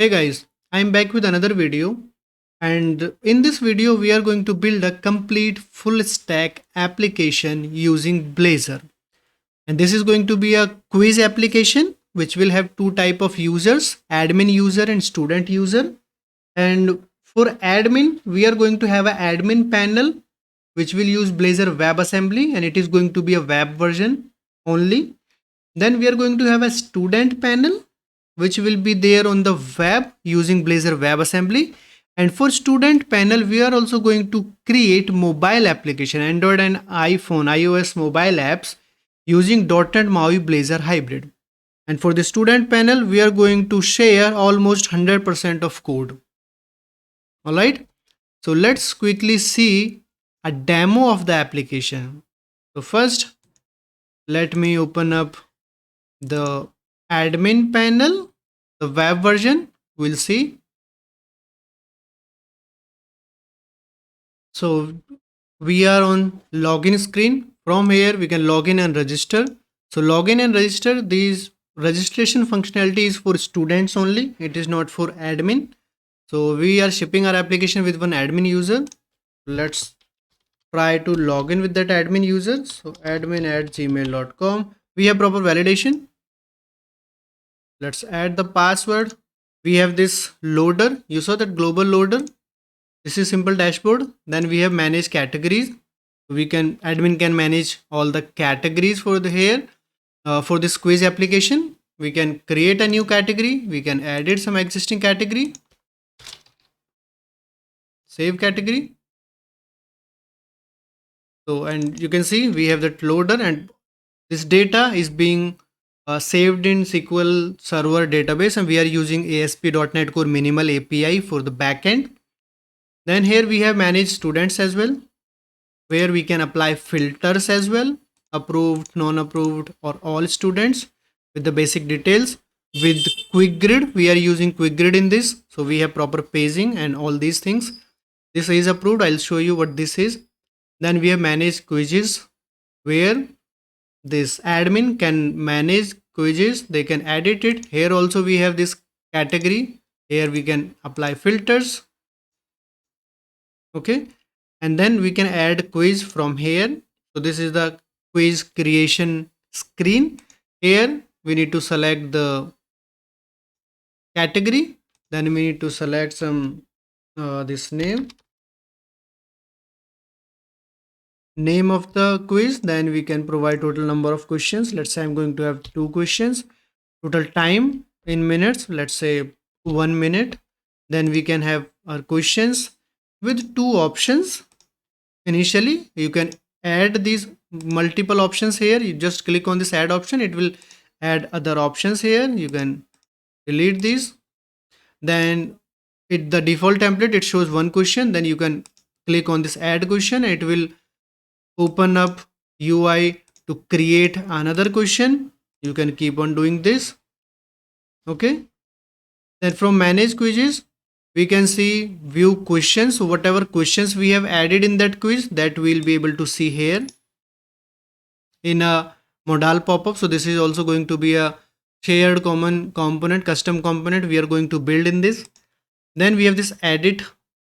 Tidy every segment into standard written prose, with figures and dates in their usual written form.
Hey guys, I'm back with another video, and in this video we are going to build a complete full stack application using Blazor. And this is going to be a quiz application which will have two type of users, admin user and student user. And for admin, we are going to have an admin panel which will use Blazor WebAssembly, and it is going to be a web version only. Then we are going to have a student panel which will be there on the web using Blazor WebAssembly. And for student panel, we are also going to create mobile application, Android and iOS mobile apps using .NET MAUI Blazor hybrid. And for the student panel, we are going to share almost 100% of code. Alright, so let's quickly see a demo of the application. So first, let me open up the admin panel, the web version. We'll see. So we are on login screen. From here we can log in and register. So login and register, these registration functionality is for students only, it is not for admin. So we are shipping our application with one admin user. Let's try to log in with that admin user. So admin@gmail.com. We have proper validation. Let's add the password. We have this loader. You saw that global loader. This is simple dashboard. Then we have manage categories. Admin can manage all the categories for the here. For this quiz application, we can create a new category. We can edit some existing category. Save category. So, and you can see we have that loader, and this data is being saved in SQL Server database, and we are using ASP.NET Core Minimal API for the backend. Then here we have manage students as well, where we can apply filters as well, approved, non-approved, or all students with the basic details. With quick grid, we are using quick grid in this, so we have proper paging and all these things. This is approved. I'll show you what this is. Then we have managed quizzes, where this admin can manage quizzes, they can edit it. Here also we have this category. Here we can apply filters. Okay, and then we can add quiz from here. So this is the quiz creation screen. Here we need to select the category. Then we need to select some this name of the quiz. Then we can provide total number of questions. Let's say I'm going to have 2 questions. Total time in minutes, let's say 1 minute. Then we can have our questions with 2 options. Initially you can add these multiple options here. You just click on this add option, it will add other options here. You can delete these. Then the default template, it shows 1 question. Then you can click on this add question, it will open up UI to create another question. You can keep on doing this. Okay, then from manage quizzes, we can see view questions. So whatever questions we have added in that quiz, that we'll be able to see here in a modal pop-up. So this is also going to be a shared common component, custom component we are going to build in this. Then we have this edit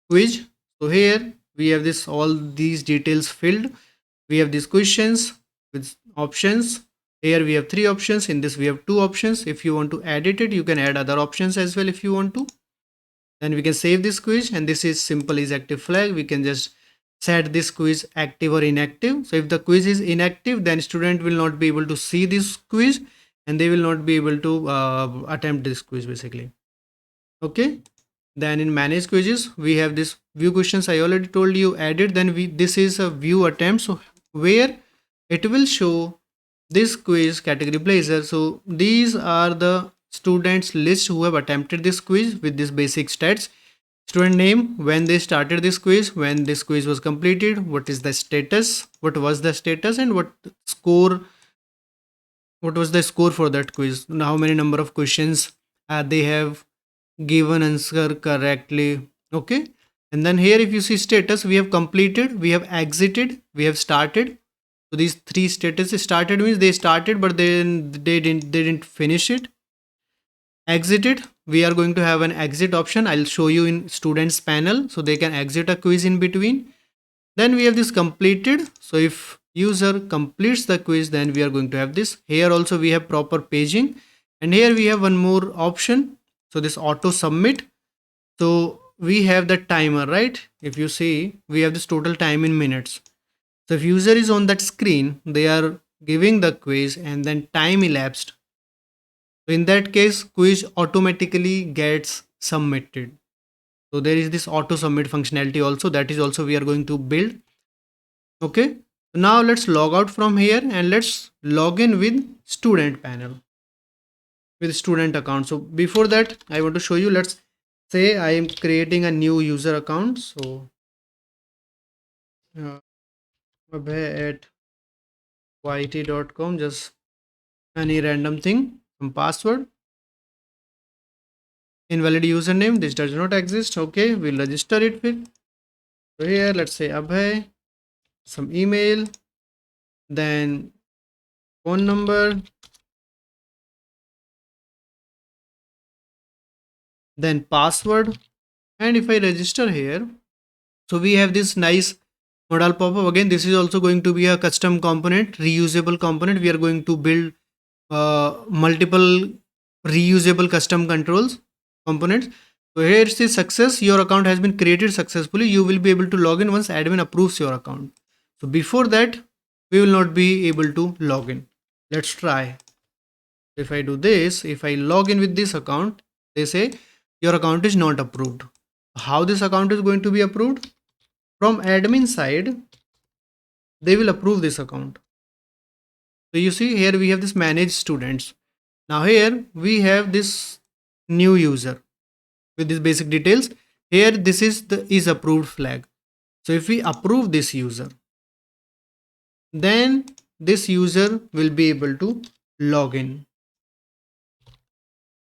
quiz. So here we have this, all these details filled. We have these questions with options. Here we have 3 options. In this we have 2 options. If you want to edit it, you can add other options as well if you want to. Then we can save this quiz, and this is simple is active flag. We can just set this quiz active or inactive. So if the quiz is inactive, then student will not be able to see this quiz, and they will not be able to attempt this quiz basically. Okay, then in manage quizzes, we have this view questions. I already told you added. Then this is a view attempt, so where it will show this quiz category Blazor. So these are the students list who have attempted this quiz with this basic stats. Student name, when they started this quiz, when this quiz was completed, what is the status, what was the status, and what was the score for that quiz, how many number of questions they have given answer correctly. Okay, and then here if you see status, we have completed, we have exited, we have started. So these 3 statuses. Started means they started but then they didn't finish it. Exited we are going to have an exit option. I'll show you in students panel, so they can exit a quiz in between. Then we have this completed. So if user completes the quiz, then we are going to have this. Here also we have proper paging, and here we have one more option. So this auto submit. So we have the timer, right? If you see, we have this total time in minutes. So if user is on that screen, they are giving the quiz and then time elapsed. So in that case, quiz automatically gets submitted. So there is this auto submit functionality also, that is also we are going to build. Okay. So now let's log out from here and let's log in with student panel, with student account. So before that, I want to show you, let's say I am creating a new user account. So Abhay at yt.com, just any random thing, some password, invalid username, this does not exist. Okay, we'll register it with. So here let's say Abhay, some email, then phone number, then password, and if I register here, so we have this nice modal pop-up. Again, this is also going to be a custom component, reusable component. We are going to build multiple reusable custom controls components. So here it says success, your account has been created successfully. You will be able to log in once admin approves your account. So before that, we will not be able to log in. Let's try. If I do this, if I log in with this account, they say your account is not approved. How this account is going to be approved? From admin side, they will approve this account. So you see here we have this manage students. Now here we have this new user with these basic details. Here this is the is approved flag. So if we approve this user, then this user will be able to log in.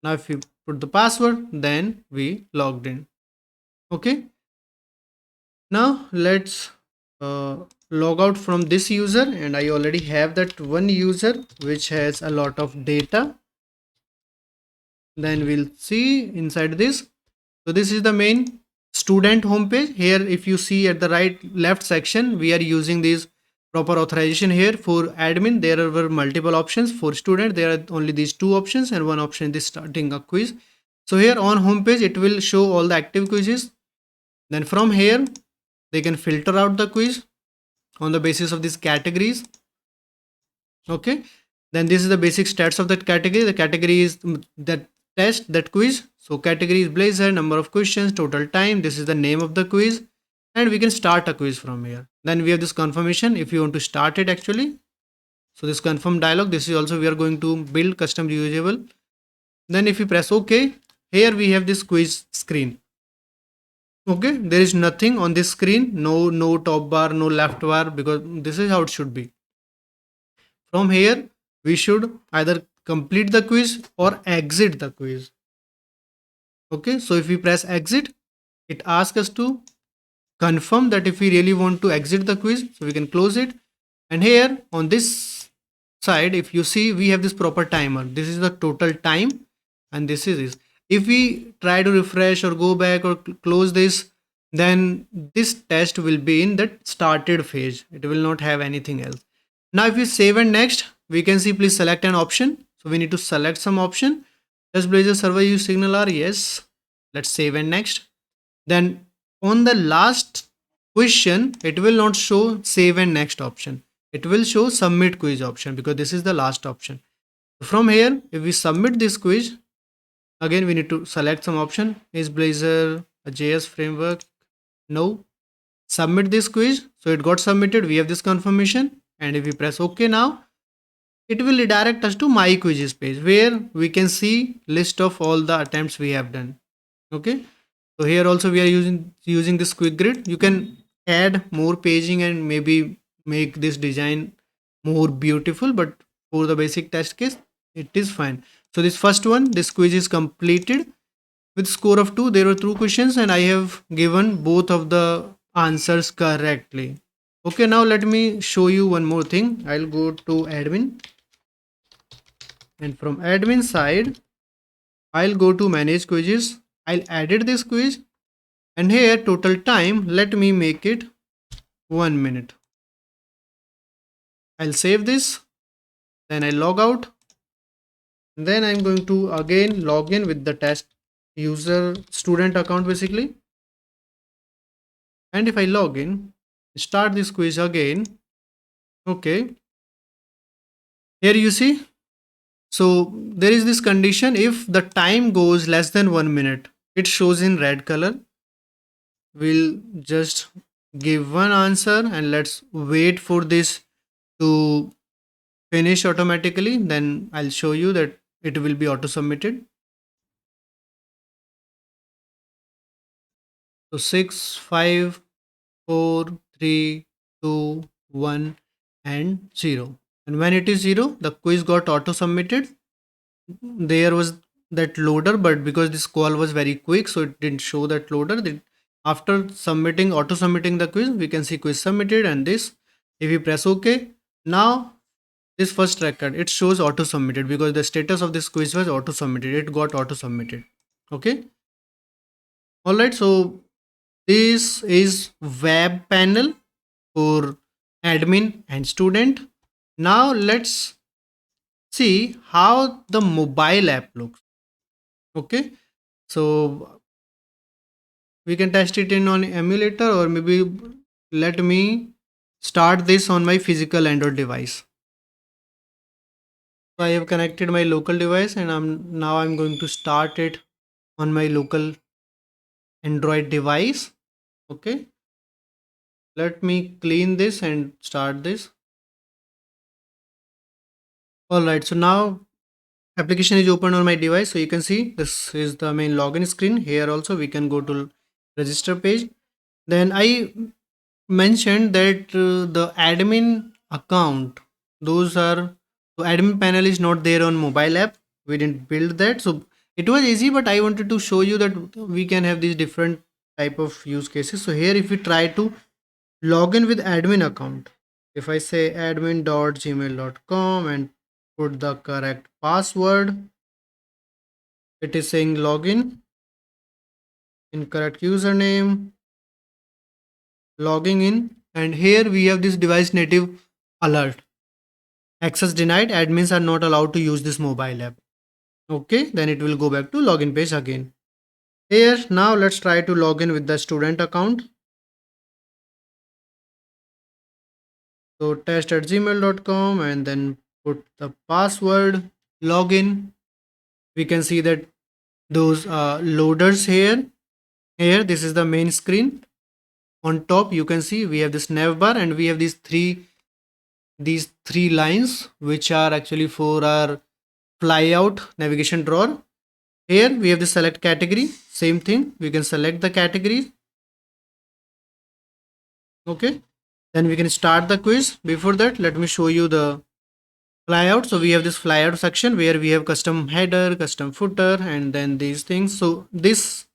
Now if we put the password, then we logged in. Okay. Now let's log out from this user, and I already have that one user which has a lot of data. Then we'll see inside this. So this is the main student homepage. Here if you see at the right left section, we are using these proper authorization. Here for admin there were multiple options. For student there are only these two options, and one option is starting a quiz. So here on homepage it will show all the active quizzes. Then from here they can filter out the quiz on the basis of these categories. Okay, then this is the basic stats of that category. The category is that test, that quiz. So category is Blazor, number of questions, total time, this is the name of the quiz, and we can start a quiz from here. Then we have this confirmation if you want to start it actually. So this confirm dialog, this is also we are going to build custom reusable. Then if you press OK, here we have this quiz screen. Okay, there is nothing on this screen, no top bar, no left bar, because this is how it should be. From here we should either complete the quiz or exit the quiz. Okay, so if we press exit, it asks us to confirm that if we really want to exit the quiz, so we can close it. And here on this side, if you see, we have this proper timer. This is the total time, and this is this. If we try to refresh or go back or close this, then this test will be in that started phase. It will not have anything else. Now if we save and next, we can see please select an option. So we need to select some option. Does Blazor server use signal R? Yes. Let's save and next. Then on the last question, it will not show save and next option. It will show submit quiz option, because this is the last option. From here, if we submit this quiz, again we need to select some option. Is Blazor a JS framework? No. Submit this quiz. So it got submitted. We have this confirmation. And if we press OK now, it will redirect us to my quizzes page, where we can see list of all the attempts we have done. Okay. So here also we are using this quick grid. You can add more paging and maybe make this design more beautiful, but for the basic test case, it is fine. So this first one, this quiz is completed with score of 2. There were 2 questions and I have given both of the answers correctly. Okay, now let me show you one more thing. I'll go to admin, and from admin side, I'll go to manage quizzes. I'll edit this quiz, and here total time, let me make it 1 minute. I'll save this, then I log out. Then I'm going to again log in with the test user student account basically. And if I log in, start this quiz again. Okay, here you see. So there is this condition, if the time goes less than 1 minute, it shows in red color. We'll just give one answer and let's wait for this to finish automatically. Then I'll show you that it will be auto submitted. So 6, 5, 4, 3, 2, 1 and 0. And when it is 0, the quiz got auto submitted. There was that loader, but because this call was very quick, so it didn't show that loader. After submitting, auto submitting the quiz, we can see quiz submitted. And this, if we press OK, now this first record, it shows auto submitted because the status of this quiz was auto submitted. It got auto submitted. Okay. All right. So this is web panel for admin and student. Now let's see how the mobile app looks. Okay, so we can test it in on emulator, or maybe let me start this on my physical Android device. So I have connected my local device, and I'm going to start it on my local Android device. Okay, let me clean this and start this. All right, so now application is open on my device. So you can see this is the main login screen. Here also we can go to register page. Then I mentioned that the admin account, those are, so admin panel is not there on mobile app. We didn't build that, so it was easy, but I wanted to show you that we can have these different type of use cases. So here if we try to log in with admin account, if I say admin.gmail.com and put the correct password, it is saying login, incorrect username, logging in, and here we have this device native alert, access denied, admins are not allowed to use this mobile app. Okay, then it will go back to login page again. Here now let's try to log in with the student account. So test at gmail.com and then put the password, login. We can see that those loaders here this is the main screen. On top you can see we have this nav bar, and we have these three lines which are actually for our flyout navigation drawer. Here we have the select category, same thing, we can select the category. Okay, then we can start the quiz. Before that, let me show you the flyout. So we have this flyout section where we have custom header, custom footer, and then these things. So this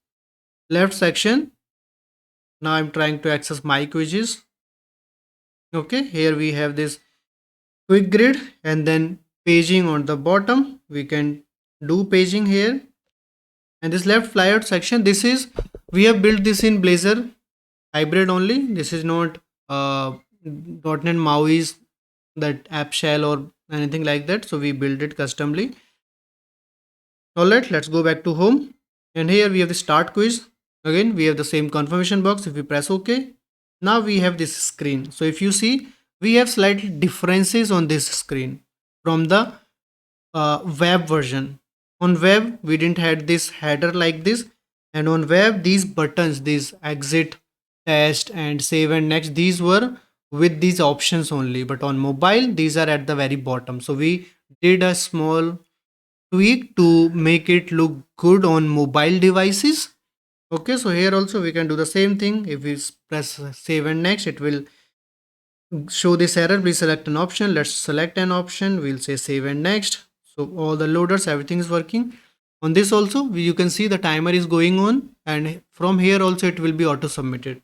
left section, now I'm trying to access my quizzes. Okay, here we have this quick grid and then paging on the bottom. We can do paging here. And this left flyout section, this is, we have built this in Blazor hybrid only. This is not .NET MAUI's that app shell or anything like that. So we build it customly. Alright, let's go back to home. And here we have the start quiz. Again, we have the same confirmation box. If we press OK, now we have this screen. So if you see, we have slight differences on this screen from the web version. On web, we didn't have this header like this. And on web, these buttons, these exit, test and save and next, these were with these options only. But on mobile, these are at the very bottom. So we did a small tweak to make it look good on mobile devices. Okay, so here also we can do the same thing. If we press save and next, it will show this error. Please select an option. Let's select an option. We'll say save and next. So all the loaders, everything is working. On this also, you can see the timer is going on, and from here also it will be auto submitted.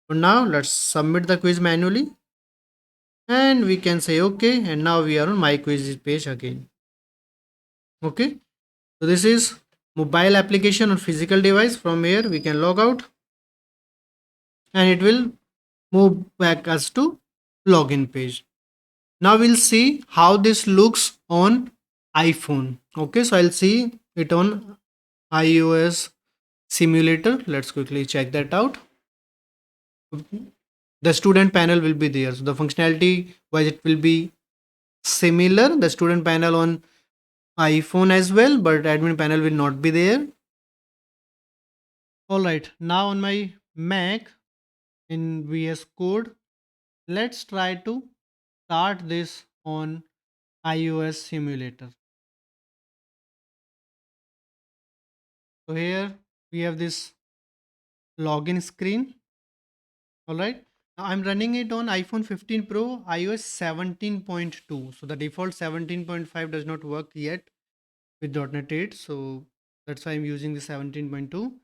So now let's submit the quiz manually, and we can say okay, and now we are on my quiz page again. Okay, so this is mobile application or physical device. From here we can log out and it will move back us to login page. Now we'll see how this looks on iPhone. Okay, so I'll see it on iOS simulator. Let's quickly check that out. The student panel will be there. So the functionality wise it will be similar. The student panel on iPhone as well, but admin panel will not be there. Alright, now on my Mac in VS Code, let's try to start this on iOS simulator. So here we have this login screen. Alright. Now I'm running it on iPhone 15 Pro iOS 17.2. So the default 17.5 does not work yet with .NET 8. So that's why I'm using the 17.2.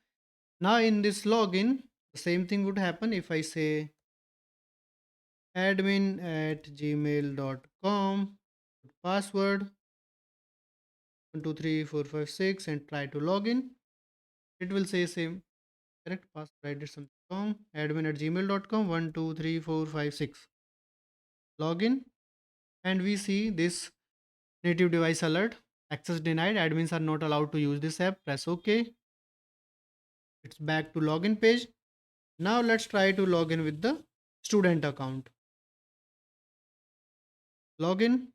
Now in this login, the same thing would happen if I say admin@gmail.com, password 123456 and try to log in. It will say same correct password. I did something wrong. Admin@gmail.com 123456. Login and we see this native device alert. Access denied. Admins are not allowed to use this app. Press OK. It's back to login page. Now let's try to log in with the student account. Login.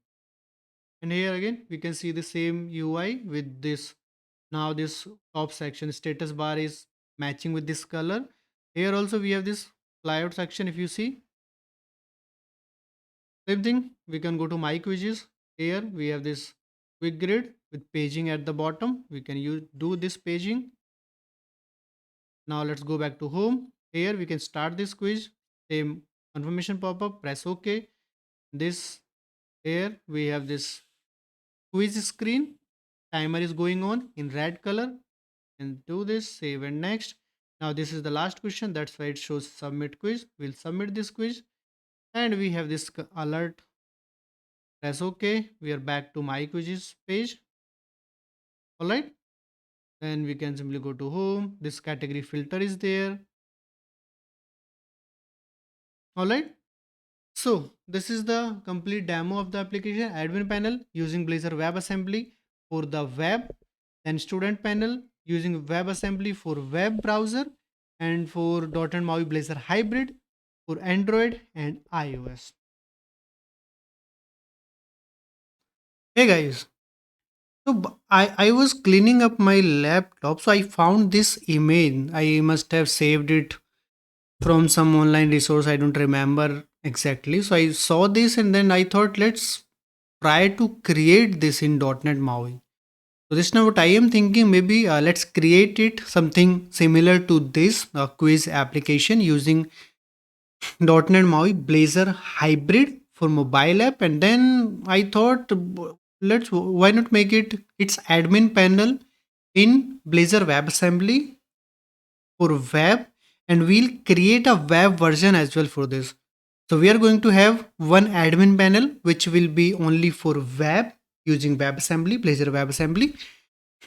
And here again we can see the same UI with this. Now this top section status bar is matching with this color. Here also we have this flyout section. If you see, same thing, we can go to my quizzes. Here we have this quick grid with paging at the bottom. We can do this paging. Now let's go back to home. Here we can start this quiz. Same confirmation pop-up. Press OK. This here we have this quiz screen. Timer is going on in red color. And do this. Save and next. Now this is the last question. That's why it shows submit quiz. We'll submit this quiz. And we have this alert. Press OK. We are back to my quizzes page. Alright. Then we can simply go to home. This category filter is there. Alright. So this is the complete demo of the application admin panel using Blazor WebAssembly for the web, then student panel using WebAssembly for web browser and for .NET MAUI Blazor hybrid for Android and iOS. Hey guys, so I was cleaning up my laptop, so I found this image. I must have saved it from some online resource. I don't remember exactly. So I saw this and then I thought let's try to create this in .NET MAUI. So this now what I am thinking, maybe let's create it something similar to this quiz application using .NET MAUI Blazor hybrid for mobile app. And then I thought let's why not make it its admin panel in Blazor WebAssembly for web, and we'll create a web version as well for this. So we are going to have one admin panel which will be only for web using WebAssembly, Blazor WebAssembly.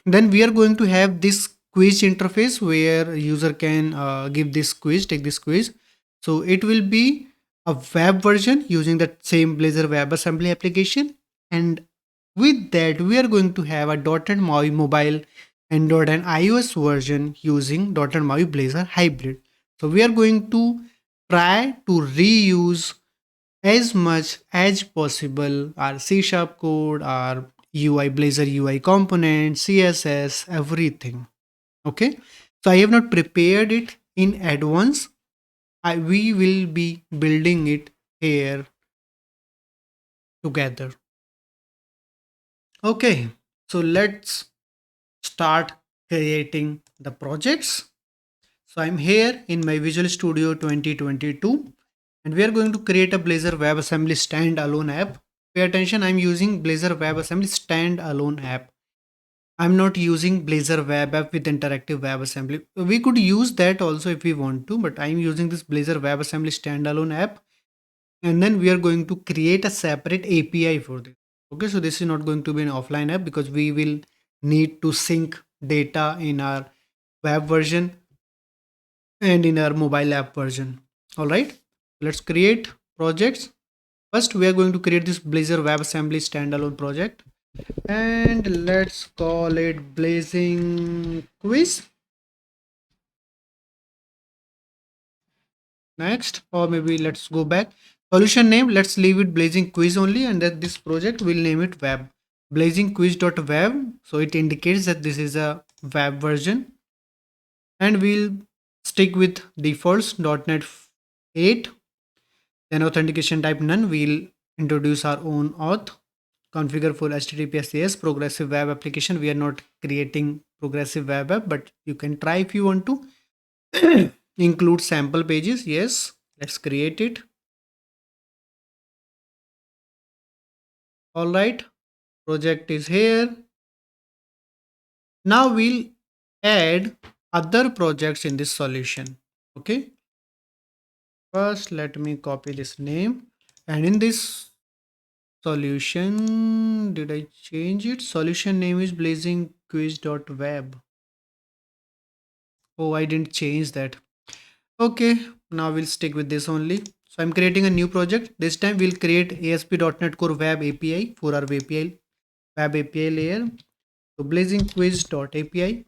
Then we are going to have this quiz interface where user can give this quiz, take this quiz. So it will be a web version using that same Blazor WebAssembly application. And with that, we are going to have a .NET MAUI mobile, Android and iOS version using .NET MAUI Blazor hybrid. So we are going to try to reuse as much as possible our C# code, our UI Blazor UI component, CSS, everything. Okay, so I have not prepared it in advance. We will be building it here together. Okay, so let's start creating the projects. So I'm here in my Visual Studio 2022 and we are going to create a Blazor WebAssembly standalone app. Pay attention, I'm using Blazor WebAssembly standalone app. I'm not using Blazor web app with interactive WebAssembly. We could use that also if we want to, but I'm using this Blazor WebAssembly standalone app. And then we are going to create a separate API for this. Okay, so this is not going to be an offline app because we will need to sync data in our web version and in our mobile app version. All right, let's create projects. First, we are going to create this Blazor WebAssembly standalone project, and let's call it Blazing Quiz. Next, or maybe let's go back. Solution name, let's leave it Blazing Quiz only, and that this project will name it Web. Blazing Quiz.web. So it indicates that this is a web version, and we'll stick with defaults .NET 8. Then authentication type none. We'll introduce our own auth. Configure for HTTPS yes. Progressive web application. We are not creating progressive web app, but you can try if you want to. Include sample pages. Yes. Let's create it. All right. Project is here. Now we'll add other projects in this solution. Okay. First, let me copy this name. And in this solution, did I change it? Solution name is blazingquiz.web. Oh, I didn't change that. Okay, now we'll stick with this only. So I'm creating a new project. This time we'll create ASP.NET Core Web API for our web API layer. So blazingquiz.api.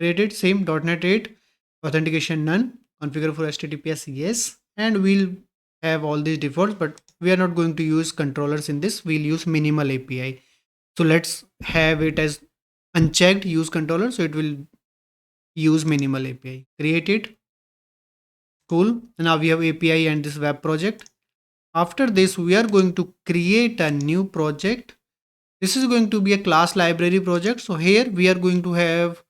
Created same .NET 8. Authentication none. Configure for HTTPS yes. And we'll have all these defaults, but we are not going to use controllers in this. We'll use minimal API. So let's have it as unchecked use controller. So it will use minimal API. Create it. Cool. Now we have API and this web project. After this, we are going to create a new project. This is going to be a class library project. So here we are going to have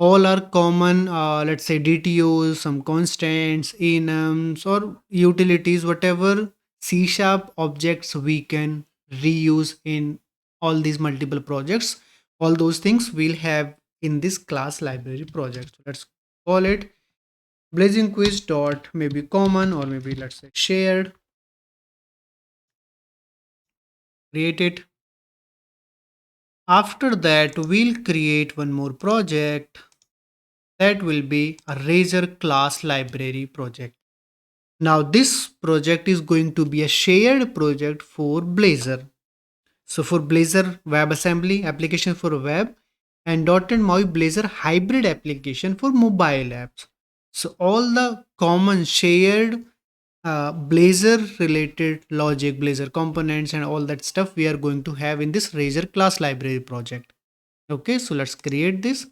all our common, let's say DTOs, some constants, enums, or utilities, whatever C# objects we can reuse in all these multiple projects. All those things we'll have in this class library project. So let's call it blazing quiz dot maybe common, or maybe let's say shared. Create it. After that, we'll create one more project that will be a Razor class library project. Now this project is going to be a shared project for Blazor. So for Blazor WebAssembly application for web and .NET MAUI Blazor hybrid application for mobile apps. So all the common shared Blazor related logic, Blazor components and all that stuff we are going to have in this Razor class library project. Okay, so let's create this.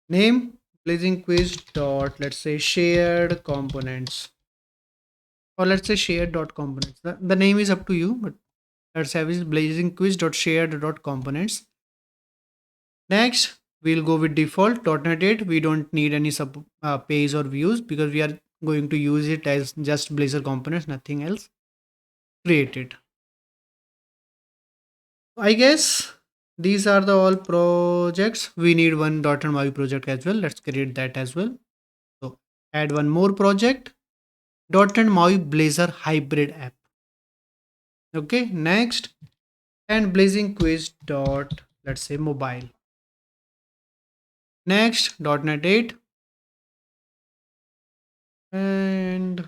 Name blazing quiz dot, let's say shared components, or let's say shared dot components. The name is up to you, but let's have is blazing quiz dot shared dot components. Next, we'll go with default .NET 8. We don't need any sub page or views because we are going to use it as just Blazor components, nothing else. Create it. I guess these are the all projects. We need one .NET MAUI project as well. Let's create that as well. So add one more project. .NET MAUI Blazor hybrid app. Okay, next, and blazing quiz dot, let's say mobile. Next, .NET 8, and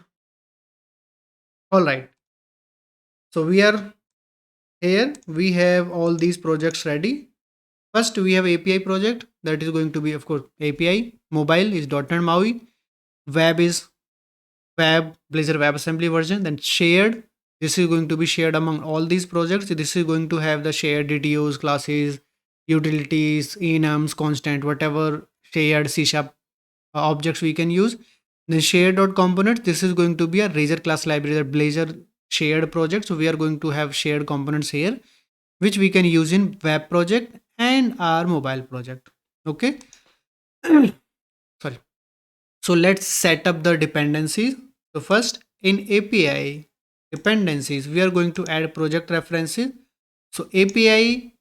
all right. So we are here. We have all these projects ready. First, we have API project that is going to be, of course, API. Mobile is .NET MAUI. Web is Web Blazor WebAssembly version. Then shared. This is going to be shared among all these projects. This is going to have the shared DTOs, classes, utilities, enums, constant, whatever shared C# objects we can use. Then shared.components. This is going to be a Razor class library, that Blazor shared project. So we are going to have shared components here, which we can use in web project and our mobile project. Okay. Sorry. So let's set up the dependencies. So first in API dependencies, we are going to add project references. So API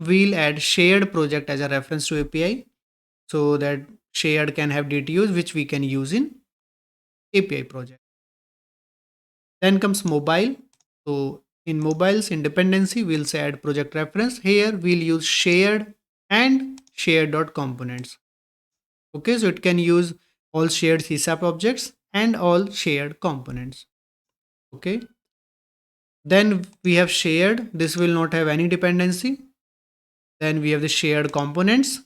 will add shared project as a reference to API, so that shared can have DTOs which we can use in API project. Then comes mobile. So In mobiles, in dependency, we'll say add project reference. Here we'll use shared and shared.components. Okay, so it can use all shared CSAP objects and all shared components. Okay, then we have shared. This will not have any dependency. Then we have the shared components.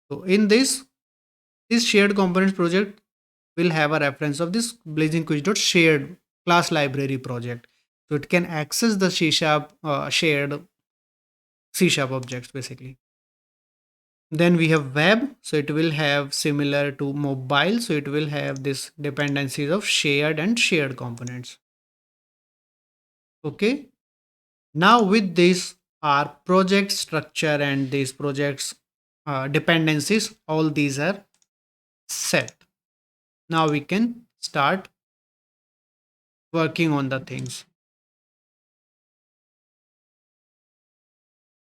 So in this shared components project will have a reference of this blazing quiz.shared class library project. So it can access the C sharp shared C sharp objects basically. Then we have web. So it will have similar to mobile. So it will have this dependencies of shared and shared components. Okay. Now with this our project structure and these projects dependencies, all these are set. Now we can start working on the things.